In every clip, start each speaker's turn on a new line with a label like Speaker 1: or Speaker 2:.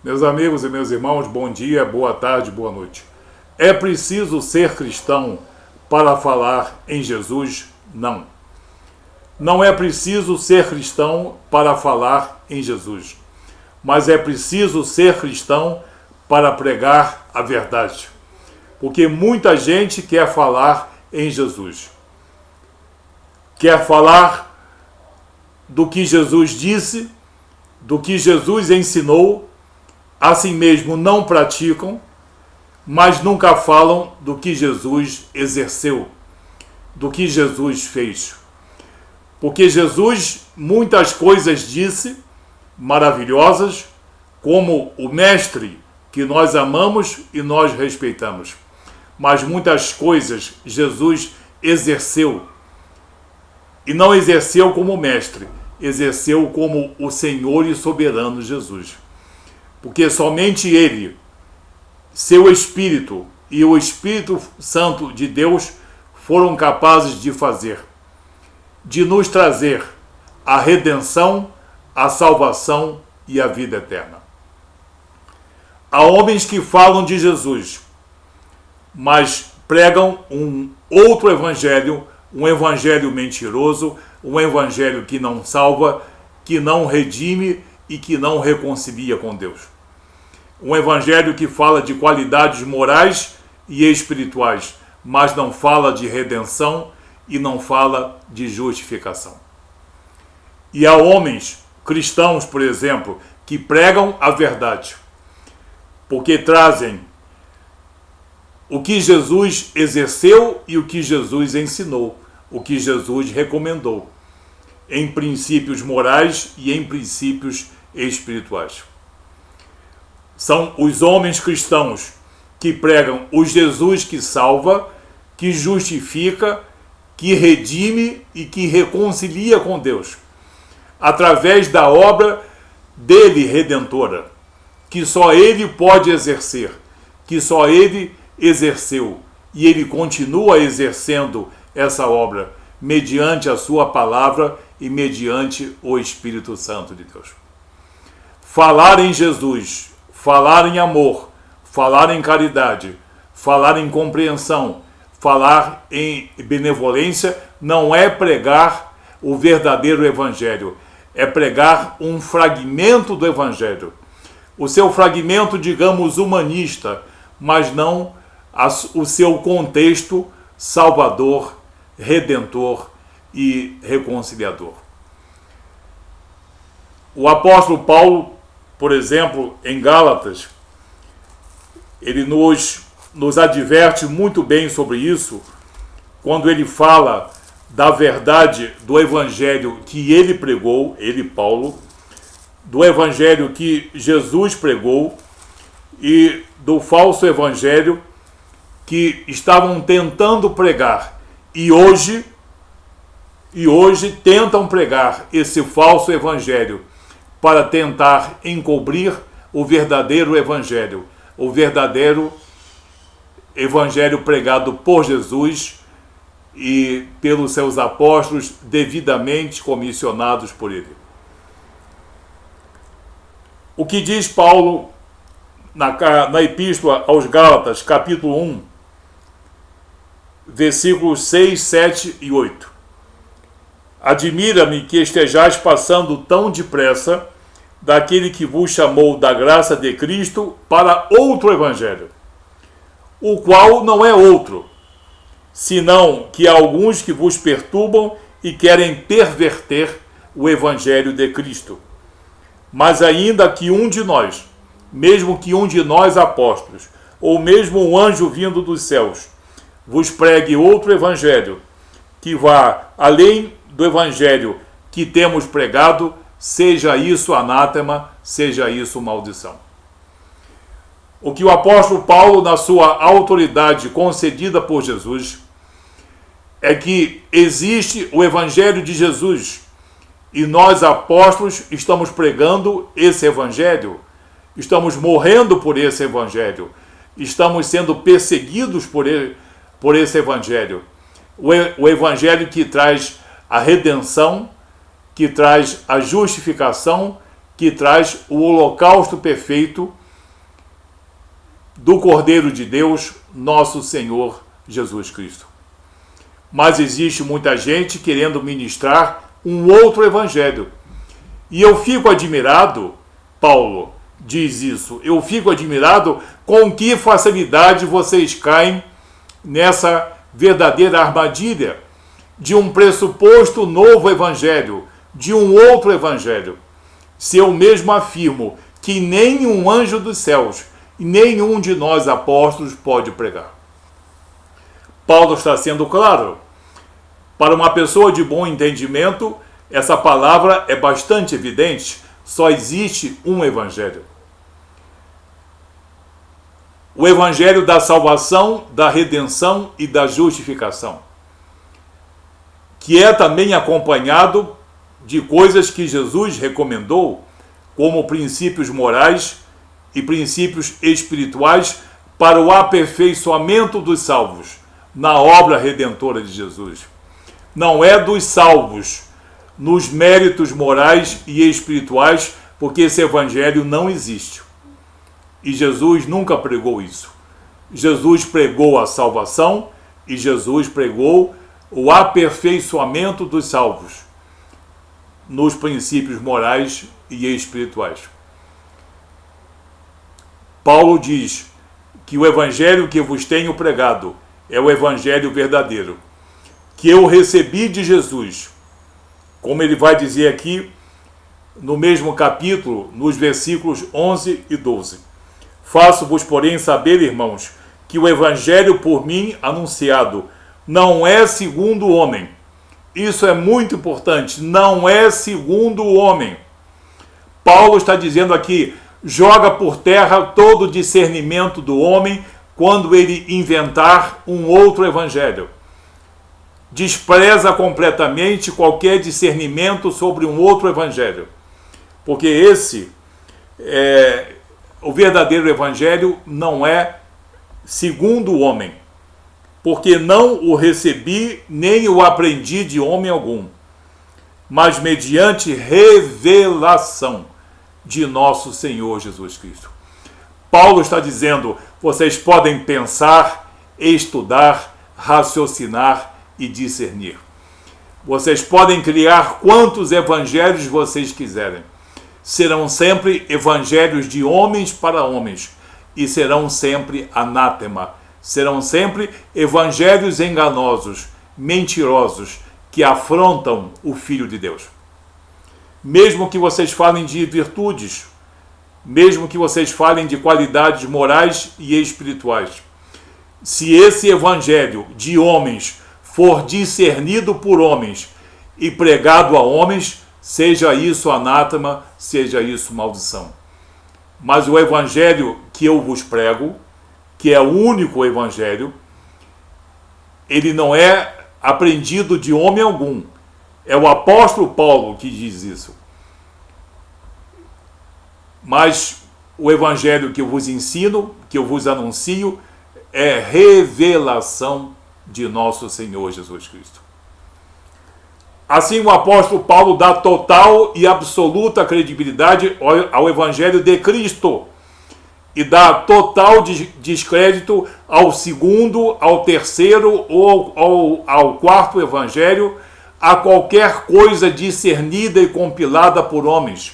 Speaker 1: Meus amigos e meus irmãos, bom dia, boa tarde, boa noite. É preciso ser cristão para falar em Jesus? Não. Não é preciso ser cristão para falar em Jesus, mas é preciso ser cristão para pregar a verdade. Porque muita gente quer falar em Jesus. Quer falar do que Jesus disse, do que Jesus ensinou, assim mesmo não praticam, mas nunca falam do que Jesus exerceu, do que Jesus fez. Porque Jesus muitas coisas disse, maravilhosas, como o Mestre que nós amamos e nós respeitamos. Mas muitas coisas Jesus exerceu. E não exerceu como Mestre, exerceu como o Senhor e soberano Jesus. Porque somente Ele, seu Espírito e o Espírito Santo de Deus foram capazes de fazer, de nos trazer a redenção, a salvação e a vida eterna. Há homens que falam de Jesus, mas pregam um outro evangelho, um evangelho mentiroso, um evangelho que não salva, que não redime e que não reconcilia com Deus. Um evangelho que fala de qualidades morais e espirituais, mas não fala de redenção e não fala de justificação. E há homens cristãos, por exemplo, que pregam a verdade, porque trazem o que Jesus exerceu e o que Jesus ensinou, o que Jesus recomendou, em princípios morais e em princípios espirituais. São os homens cristãos que pregam o Jesus que salva, que justifica, que redime e que reconcilia com Deus, através da obra dele redentora, que só ele pode exercer, que só ele exerceu, e ele continua exercendo essa obra, mediante a sua palavra e mediante o Espírito Santo de Deus. Falar em Jesus, falar em amor, falar em caridade, falar em compreensão, falar em benevolência, não é pregar o verdadeiro evangelho, é pregar um fragmento do evangelho. O seu fragmento, digamos, humanista, mas não o seu contexto salvador, redentor e reconciliador. O apóstolo Paulo, por exemplo, em Gálatas, ele nos adverte muito bem sobre isso, quando ele fala da verdade do evangelho que ele pregou, ele, Paulo, do evangelho que Jesus pregou e do falso evangelho que estavam tentando pregar e hoje tentam pregar esse falso evangelho para tentar encobrir o verdadeiro evangelho pregado por Jesus e pelos seus apóstolos devidamente comissionados por ele. O que diz Paulo na Epístola aos Gálatas, capítulo 1, versículos 6, 7 e 8. Admira-me que estejais passando tão depressa daquele que vos chamou da graça de Cristo para outro evangelho, o qual não é outro, senão que há alguns que vos perturbam e querem perverter o evangelho de Cristo. Mas ainda que um de nós, mesmo que um de nós apóstolos, ou mesmo um anjo vindo dos céus, vos pregue outro evangelho, que vá além do evangelho que temos pregado, seja isso anátema, seja isso maldição. O que o apóstolo Paulo, na sua autoridade concedida por Jesus, é que existe o evangelho de Jesus, e nós apóstolos estamos pregando esse evangelho, estamos morrendo por esse evangelho, estamos sendo perseguidos por esse evangelho. O evangelho que traz a redenção, que traz a justificação, que traz o holocausto perfeito do Cordeiro de Deus, nosso Senhor Jesus Cristo. Mas existe muita gente querendo ministrar um outro evangelho. E eu fico admirado, Paulo diz isso, eu fico admirado com que facilidade vocês caem nessa verdadeira armadilha de um pressuposto novo evangelho, de um outro evangelho. Se eu mesmo afirmo que nenhum anjo dos céus, nenhum de nós apóstolos pode pregar. Paulo está sendo claro. Para uma pessoa de bom entendimento, essa palavra é bastante evidente. Só existe um evangelho. O evangelho da salvação, da redenção e da justificação, que é também acompanhado de coisas que Jesus recomendou, como princípios morais e princípios espirituais para o aperfeiçoamento dos salvos na obra redentora de Jesus. Não é dos salvos nos méritos morais e espirituais, porque esse evangelho não existe. E Jesus nunca pregou isso. Jesus pregou a salvação e Jesus pregou o aperfeiçoamento dos salvos nos princípios morais e espirituais. Paulo diz que o evangelho que vos tenho pregado é o evangelho verdadeiro, que eu recebi de Jesus, como ele vai dizer aqui no mesmo capítulo, nos versículos 11 e 12. Faço-vos, porém, saber, irmãos, que o evangelho por mim anunciado não é segundo o homem. Isso é muito importante, não é segundo o homem. Paulo está dizendo aqui, joga por terra todo o discernimento do homem quando ele inventar um outro evangelho. Despreza completamente qualquer discernimento sobre um outro evangelho. Porque o verdadeiro evangelho não é segundo o homem. Porque não o recebi, nem o aprendi de homem algum, mas mediante revelação de nosso Senhor Jesus Cristo. Paulo está dizendo, vocês podem pensar, estudar, raciocinar e discernir. Vocês podem criar quantos evangelhos vocês quiserem. Serão sempre evangelhos de homens para homens e serão sempre anátema. Serão sempre evangelhos enganosos, mentirosos, que afrontam o Filho de Deus. Mesmo que vocês falem de virtudes, mesmo que vocês falem de qualidades morais e espirituais, se esse evangelho de homens for discernido por homens e pregado a homens, seja isso anátema, seja isso maldição. Mas o evangelho que eu vos prego, que é o único evangelho, ele não é aprendido de homem algum. É o apóstolo Paulo que diz isso. Mas o evangelho que eu vos ensino, que eu vos anuncio, é revelação de nosso Senhor Jesus Cristo. Assim, o apóstolo Paulo dá total e absoluta credibilidade ao evangelho de Cristo e dá total descrédito ao segundo, ao terceiro ou ao quarto evangelho, a qualquer coisa discernida e compilada por homens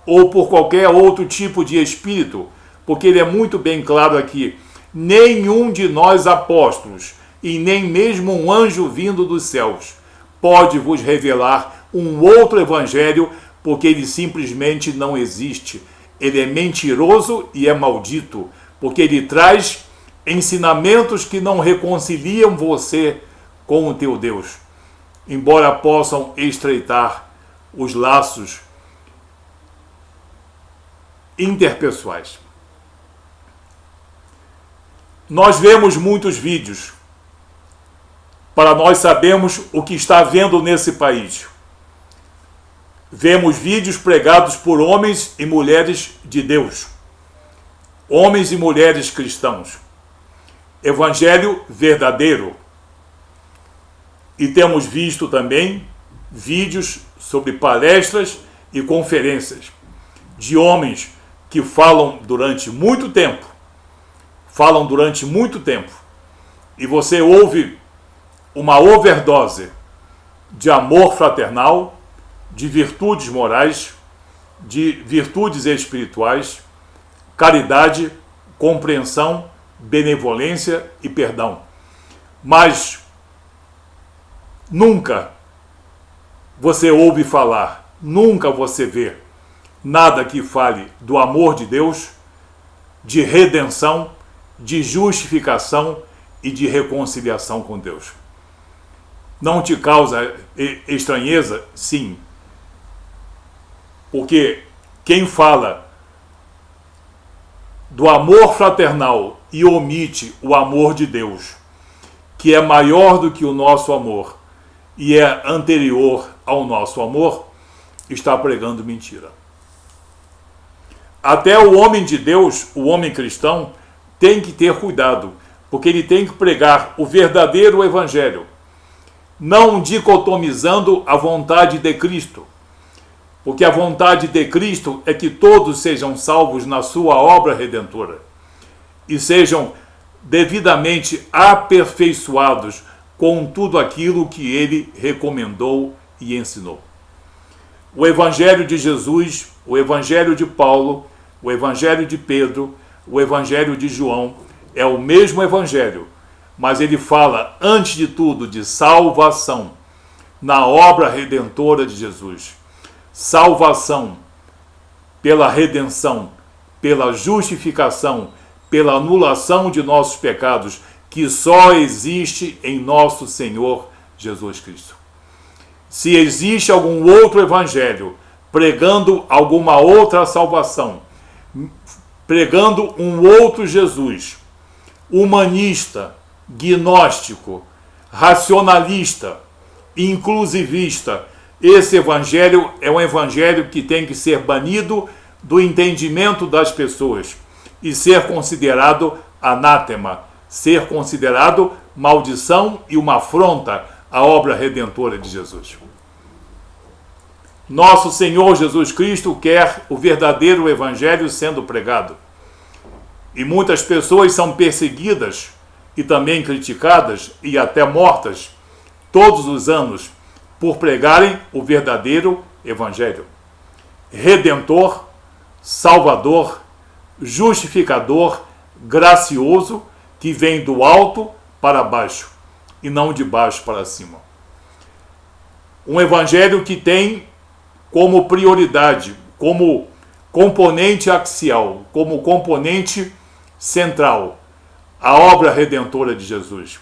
Speaker 1: ou por qualquer outro tipo de espírito, porque ele é muito bem claro aqui, nenhum de nós apóstolos e nem mesmo um anjo vindo dos céus pode vos revelar um outro evangelho, porque ele simplesmente não existe. Ele é mentiroso e é maldito, porque ele traz ensinamentos que não reconciliam você com o teu Deus, embora possam estreitar os laços interpessoais. Nós vemos muitos vídeos para nós sabermos o que está havendo nesse país. Vemos vídeos pregados por homens e mulheres de Deus, homens e mulheres cristãos, evangelho verdadeiro. E temos visto também vídeos sobre palestras e conferências, de homens que falam durante muito tempo, e você ouve uma overdose de amor fraternal, de virtudes morais, de virtudes espirituais, caridade, compreensão, benevolência e perdão. Mas nunca você ouve falar, nunca você vê nada que fale do amor de Deus, de redenção, de justificação e de reconciliação com Deus. Não te causa estranheza? Sim. Porque quem fala do amor fraternal e omite o amor de Deus, que é maior do que o nosso amor e é anterior ao nosso amor, está pregando mentira. Até o homem de Deus, o homem cristão, tem que ter cuidado, porque ele tem que pregar o verdadeiro evangelho, não dicotomizando a vontade de Cristo, porque a vontade de Cristo é que todos sejam salvos na sua obra redentora e sejam devidamente aperfeiçoados com tudo aquilo que ele recomendou e ensinou. O evangelho de Jesus, o evangelho de Paulo, o evangelho de Pedro, o evangelho de João é o mesmo evangelho, mas ele fala, antes de tudo, de salvação na obra redentora de Jesus. Salvação pela redenção, pela justificação, pela anulação de nossos pecados, que só existe em nosso Senhor Jesus Cristo. Se existe algum outro evangelho pregando alguma outra salvação, pregando um outro Jesus, humanista, gnóstico, racionalista, inclusivista, esse evangelho é um evangelho que tem que ser banido do entendimento das pessoas e ser considerado anátema, ser considerado maldição e uma afronta à obra redentora de Jesus. Nosso Senhor Jesus Cristo quer o verdadeiro evangelho sendo pregado. E muitas pessoas são perseguidas e também criticadas e até mortas todos os anos por pregarem o verdadeiro evangelho. Redentor, salvador, justificador, gracioso, que vem do alto para baixo e não de baixo para cima. Um evangelho que tem como prioridade, como componente axial, como componente central, a obra redentora de Jesus.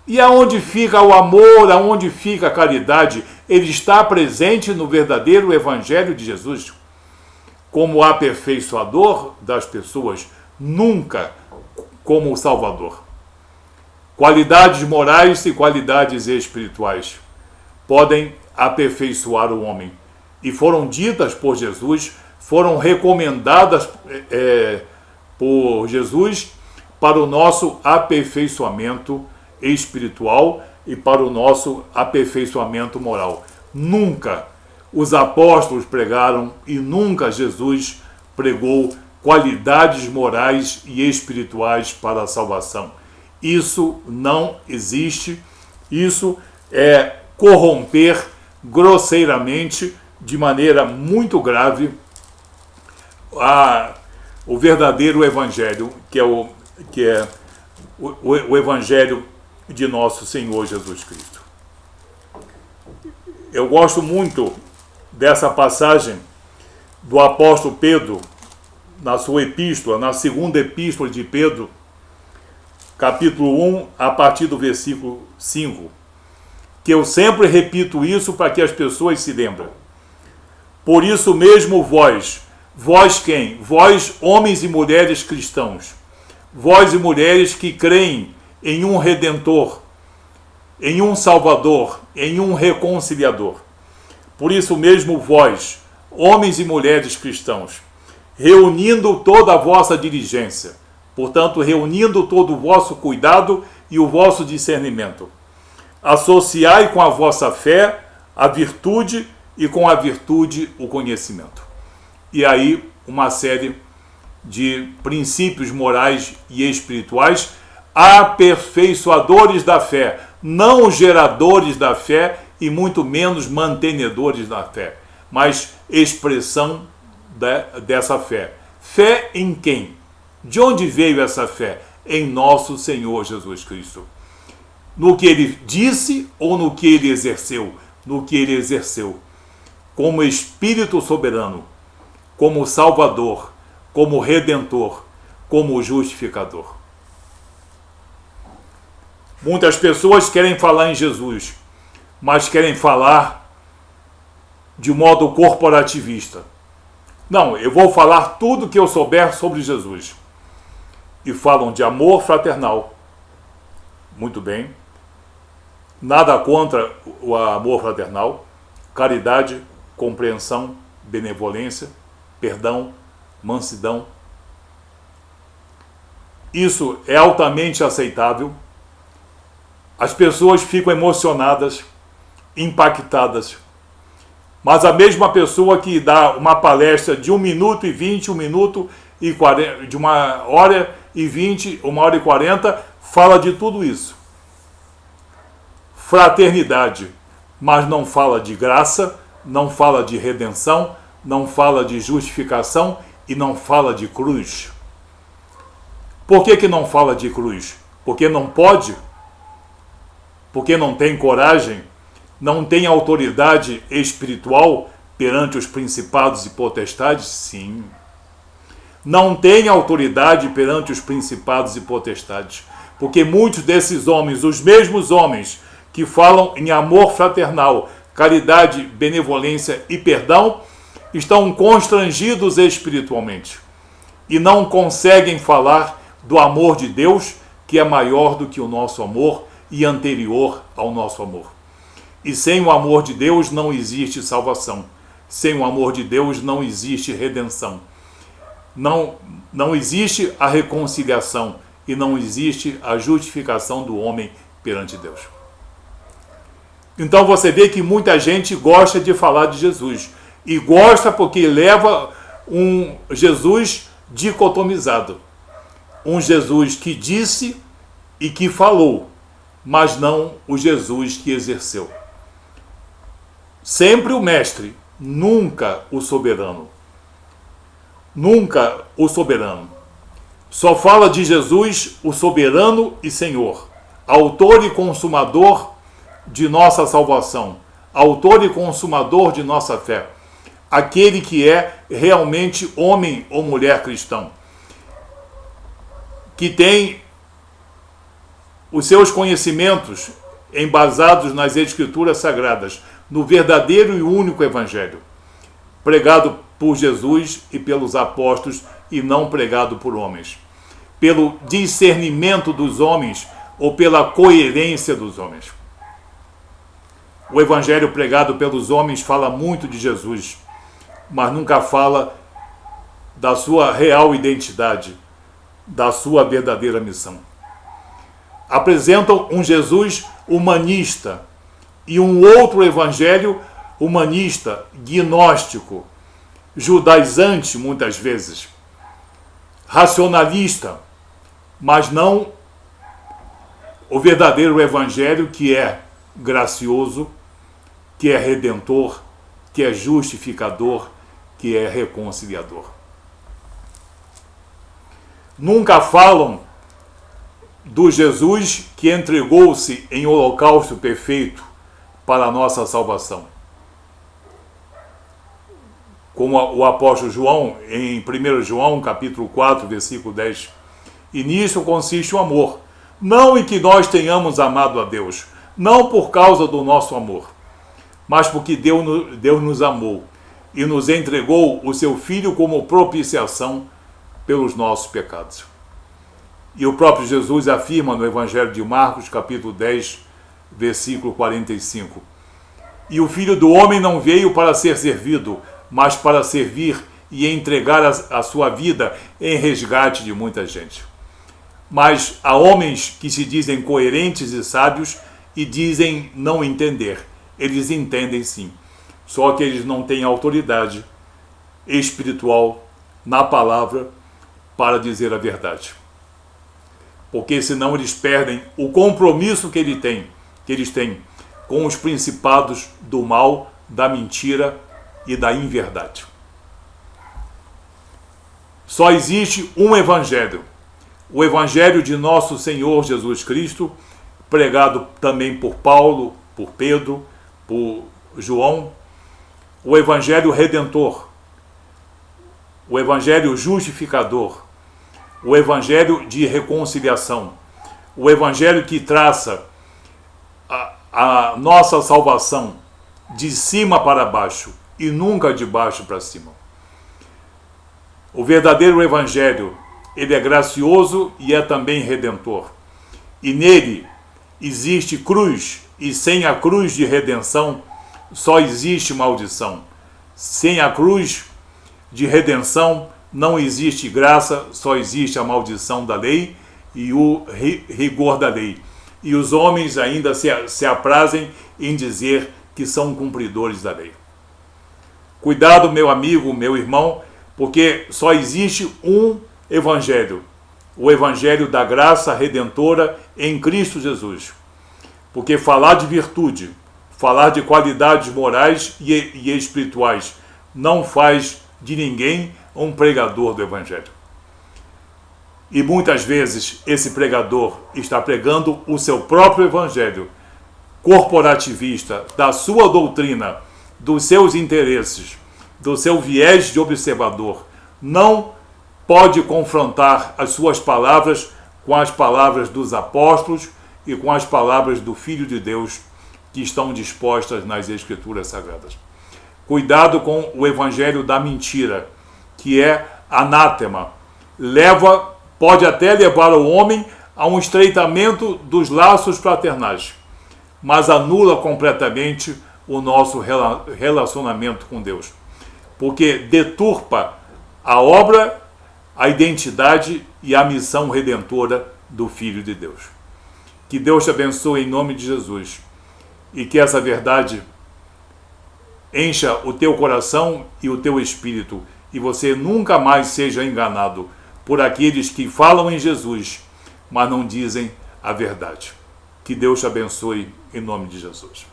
Speaker 1: E aonde fica o amor, aonde fica a caridade? Ele está presente no verdadeiro evangelho de Jesus, como aperfeiçoador das pessoas, nunca como o Salvador. Qualidades morais e qualidades espirituais podem aperfeiçoar o homem. E foram ditas por Jesus, foram recomendadas por Jesus para o nosso aperfeiçoamento espiritual e para o nosso aperfeiçoamento moral. Nunca os apóstolos pregaram e nunca Jesus pregou qualidades morais e espirituais para a salvação. Isso não existe, isso é corromper grosseiramente, de maneira muito grave, o verdadeiro evangelho, que é o evangelho de nosso Senhor Jesus Cristo. Eu gosto muito dessa passagem do apóstolo Pedro, na sua epístola, na segunda epístola de Pedro, capítulo 1, a partir do versículo 5, que eu sempre repito isso para que as pessoas se lembrem. Por isso mesmo vós quem? Vós, homens e mulheres cristãos, vós e mulheres que creem em um Redentor, em um Salvador, em um Reconciliador. Por isso mesmo vós, homens e mulheres cristãos, reunindo toda a vossa diligência, portanto, reunindo todo o vosso cuidado e o vosso discernimento, associai com a vossa fé a virtude e com a virtude o conhecimento. e aí uma série de princípios morais e espirituais aperfeiçoadores da fé, não geradores da fé e muito menos mantenedores da fé, mas expressão dessa fé. Fé em quem? De onde veio essa fé? Em nosso Senhor Jesus Cristo. No que ele disse ou no que ele exerceu? No que ele exerceu. Como Espírito soberano, como Salvador, como Redentor, como Justificador. Muitas pessoas querem falar em Jesus, mas querem falar de modo corporativista. Não, eu vou falar tudo que eu souber sobre Jesus. E falam de amor fraternal. Muito bem. Nada contra o amor fraternal. Caridade, compreensão, benevolência, perdão, mansidão. Isso é altamente aceitável. As pessoas ficam emocionadas, impactadas. Mas a mesma pessoa que dá uma palestra de 1 minuto e 20, 1 minuto e 40, de 1h20, 1h40, fala de tudo isso. Fraternidade, mas não fala de graça, não fala de redenção, não fala de justificação e não fala de cruz. Por que não fala de cruz? Porque não pode? Porque não tem coragem? Não tem autoridade espiritual perante os principados e potestades? Sim. Não tem autoridade perante os principados e potestades. Porque muitos desses homens, os mesmos homens que falam em amor fraternal, caridade, benevolência e perdão, estão constrangidos espiritualmente e não conseguem falar do amor de Deus, que é maior do que o nosso amor e anterior ao nosso amor. E sem o amor de Deus não existe salvação. Sem o amor de Deus não existe redenção. Não existe a reconciliação e não existe a justificação do homem perante Deus. Então você vê que muita gente gosta de falar de Jesus. E gosta porque leva um Jesus dicotomizado. Um Jesus que disse e que falou, mas não o Jesus que exerceu. Sempre o mestre, nunca o soberano. Nunca o soberano. Só fala de Jesus, o soberano e Senhor, autor e consumador de nossa salvação, autor e consumador de nossa fé, aquele que é realmente homem ou mulher cristão, que tem os seus conhecimentos embasados nas Escrituras Sagradas, no verdadeiro e único Evangelho, pregado por Jesus e pelos apóstolos e não pregado por homens, pelo discernimento dos homens ou pela coerência dos homens. O Evangelho pregado pelos homens fala muito de Jesus, mas nunca fala da sua real identidade, da sua verdadeira missão. Apresentam um Jesus humanista e um outro evangelho humanista, gnóstico, judaizante muitas vezes, racionalista, mas não o verdadeiro evangelho que é gracioso, que é redentor, que é justificador, que é reconciliador. Nunca falam do Jesus que entregou-se em holocausto perfeito para a nossa salvação. Como o apóstolo João, em 1 João, capítulo 4, versículo 10. E nisso consiste o amor, não em que nós tenhamos amado a Deus, não por causa do nosso amor, mas porque Deus nos amou e nos entregou o seu Filho como propiciação pelos nossos pecados. E o próprio Jesus afirma no Evangelho de Marcos, capítulo 10, versículo 45. E o Filho do Homem não veio para ser servido, mas para servir e entregar a sua vida em resgate de muita gente. Mas há homens que se dizem coerentes e sábios e dizem não entender. Eles entendem sim, só que eles não têm autoridade espiritual na palavra para dizer a verdade. Porque senão eles perdem o compromisso que eles têm com os principados do mal, da mentira e da inverdade. Só existe um evangelho, o evangelho de nosso Senhor Jesus Cristo, pregado também por Paulo, por Pedro, por João, o evangelho redentor, o evangelho justificador, o evangelho de reconciliação, o evangelho que traça a nossa salvação de cima para baixo e nunca de baixo para cima. O verdadeiro evangelho, ele é gracioso e é também redentor. E nele existe cruz, e sem a cruz de redenção só existe maldição. Sem a cruz de redenção não existe graça, só existe a maldição da lei e o rigor da lei. E os homens ainda se aprazem em dizer que são cumpridores da lei. Cuidado, meu amigo, meu irmão, porque só existe um evangelho, o evangelho da graça redentora em Cristo Jesus. Porque falar de virtude, falar de qualidades morais e espirituais não faz de ninguém um pregador do evangelho. E muitas vezes esse pregador está pregando o seu próprio evangelho corporativista, da sua doutrina, dos seus interesses, do seu viés de observador. Não pode confrontar as suas palavras com as palavras dos apóstolos e com as palavras do Filho de Deus que estão dispostas nas Escrituras Sagradas. Cuidado com o evangelho da mentira, que é anátema. Pode até levar o homem a um estreitamento dos laços fraternais, mas anula completamente o nosso relacionamento com Deus, porque deturpa a obra, a identidade e a missão redentora do Filho de Deus. Que Deus te abençoe em nome de Jesus e que essa verdade encha o teu coração e o teu espírito e você nunca mais seja enganado por aqueles que falam em Jesus, mas não dizem a verdade. Que Deus te abençoe em nome de Jesus.